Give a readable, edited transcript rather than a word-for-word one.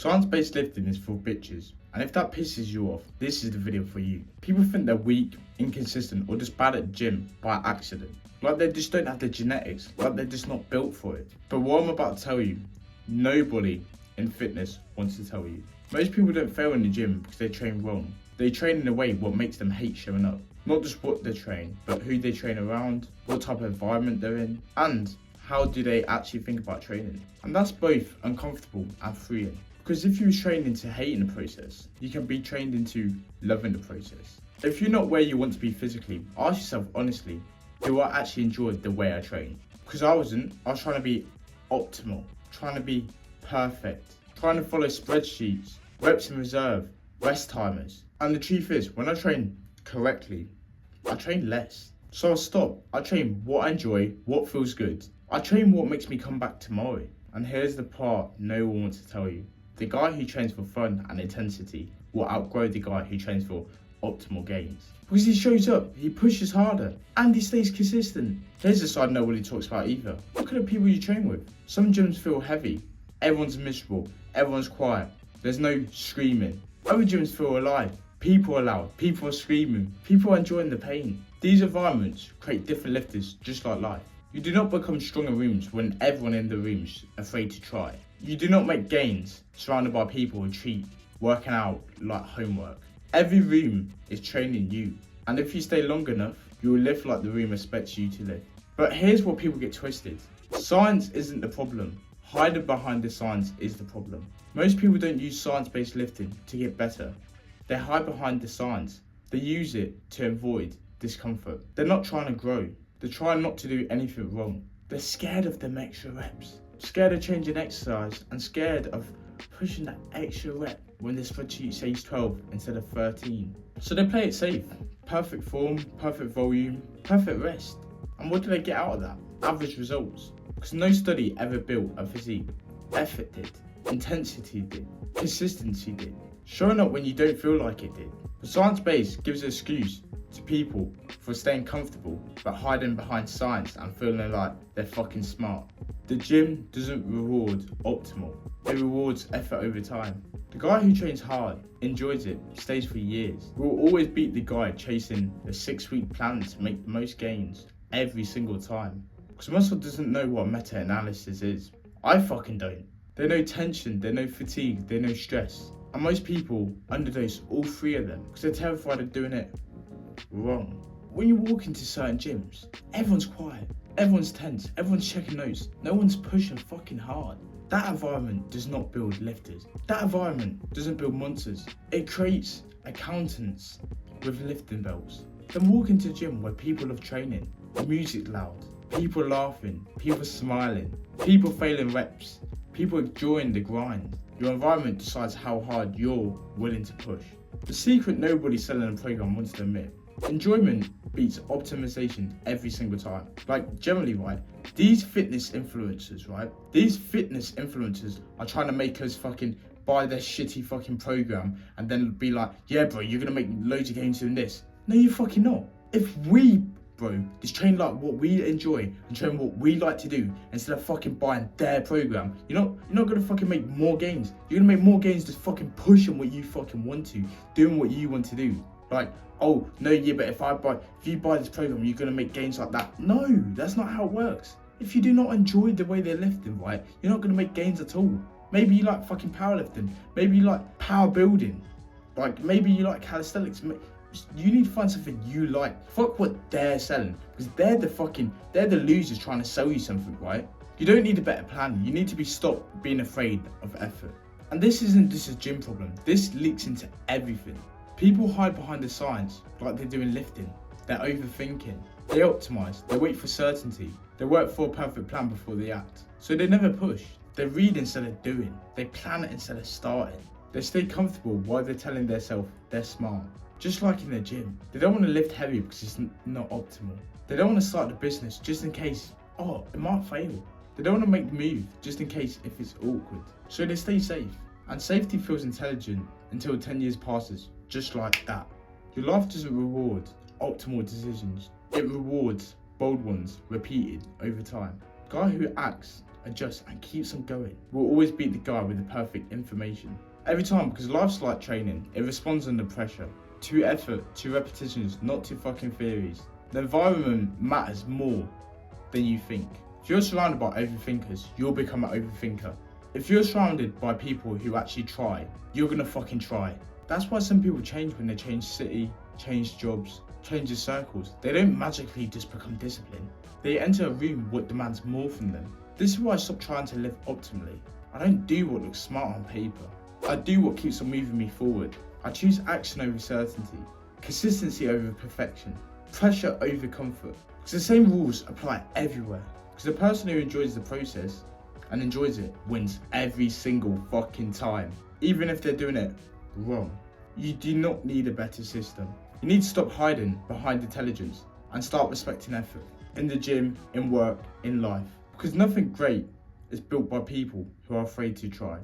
Science-based lifting is for bitches, and if that pisses you off, this is the video for you. People think they're weak, inconsistent, or just bad at the gym by accident. Like they just don't have the genetics, like they're just not built for it. But what I'm about to tell you, nobody in fitness wants to tell you. Most people don't fail in the gym because they train wrong. They train in a way what makes them hate showing up. Not just what they train, but who they train around, what type of environment they're in, and how do they actually think about training. And that's both uncomfortable and freeing. Because if you were trained into hating the process, you can be trained into loving the process. If you're not where you want to be physically, ask yourself honestly, do I actually enjoy the way I train? Because I wasn't. I was trying to be optimal, trying to be perfect, trying to follow spreadsheets, reps in reserve, rest timers. And the truth is, when I train correctly, I train less. So I stop. I train what I enjoy, what feels good. I train what makes me come back tomorrow. And here's the part no one wants to tell you. The guy who trains for fun and intensity will outgrow the guy who trains for optimal gains. Because he shows up, he pushes harder, and he stays consistent. Here's a side nobody talks about either. Look at the people you train with. Some gyms feel heavy. Everyone's miserable. Everyone's quiet. There's no screaming. Other gyms feel alive. People are loud. People are screaming. People are enjoying the pain. These environments create different lifters, just like life. You do not become strong in rooms when everyone in the room's afraid to try. You do not make gains surrounded by people who treat working out like homework. Every room is training you, and if you stay long enough, you will lift like the room expects you to lift. But here's what people get twisted. Science isn't the problem. Hiding behind the science is the problem. Most people don't use science-based lifting to get better. They hide behind the science. They use it to avoid discomfort. They're not trying to grow. They're trying not to do anything wrong. They're scared of them extra reps. Scared of changing exercise and scared of pushing that extra rep when the spreadsheet says 12 instead of 13. So they play it safe. Perfect form, perfect volume, perfect rest. And what do they get out of that? Average results. Because no study ever built a physique. Effort did. Intensity did. Consistency did. Showing up when you don't feel like it did. The science-based gives an excuse to people for staying comfortable but hiding behind science and feeling like they're fucking smart. The gym doesn't reward optimal, it rewards effort over time. The guy who trains hard, enjoys it, stays for years, will always beat the guy chasing a 6-week plan to make the most gains every single time. Because muscle doesn't know what meta-analysis is. I fucking don't. They know tension, they know fatigue, they know stress. And most people underdose all three of them because they're terrified of doing it wrong. When you walk into certain gyms, everyone's quiet, everyone's tense, everyone's checking notes, no one's pushing fucking hard. That environment does not build lifters. That environment doesn't build monsters. It creates accountants with lifting belts. Then walk into a gym where people love training, music loud, people laughing, people smiling, people failing reps, people enjoying the grind. Your environment decides how hard you're willing to push. The secret nobody selling a program wants to admit. Enjoyment beats optimization every single time. Like generally, right? These fitness influencers are trying to make us fucking buy their shitty fucking program and then be like, yeah bro, you're gonna make loads of gains doing this. No, you're fucking not. If we, bro, just train like what we enjoy and train what we like to do instead of fucking buying their program, you're not gonna fucking make more gains. You're gonna make more gains just fucking pushing what you fucking want to, doing what you want to do. Like, oh no, yeah, but if you buy this program, you're gonna make gains like that. No, that's not how it works. If you do not enjoy the way they're lifting, right, you're not gonna make gains at all. Maybe you like fucking powerlifting. Maybe you like power building. Like maybe you like calisthenics. You need to find something you like. Fuck what they're selling, because they're the losers trying to sell you something, right? You don't need a better plan. You need to stop being afraid of effort. And this isn't just a gym problem. This leaks into everything. People hide behind the science like they do in lifting. They're overthinking. They optimize. They wait for certainty. They work for a perfect plan before they act. So they never push. They read instead of doing. They plan it instead of starting. They stay comfortable while they're telling themselves they're smart. Just like in the gym. They don't want to lift heavy because it's not optimal. They don't want to start the business just in case, it might fail. They don't want to make the move just in case if it's awkward. So they stay safe. And safety feels intelligent until 10 years passes. Just like that. Your life doesn't reward optimal decisions. It rewards bold ones repeated over time. Guy who acts adjusts and keeps on going will always beat the guy with the perfect information. Every time, because life's like training, it responds under pressure. To effort, to repetitions, not to fucking theories. The environment matters more than you think. If you're surrounded by overthinkers, you'll become an overthinker. If you're surrounded by people who actually try, you're gonna fucking try. That's why some people change when they change city, change jobs, change their circles. They don't magically just become disciplined. They enter a room what demands more from them. This is why I stopped trying to live optimally. I don't do what looks smart on paper. I do what keeps on moving me forward. I choose action over certainty, consistency over perfection, pressure over comfort. Because the same rules apply everywhere. Because the person who enjoys the process and enjoys it wins every single fucking time, even if they're doing it wrong. You do not need a better system. You need to stop hiding behind intelligence and start respecting effort. In the gym, in work, in life. Because nothing great is built by people who are afraid to try.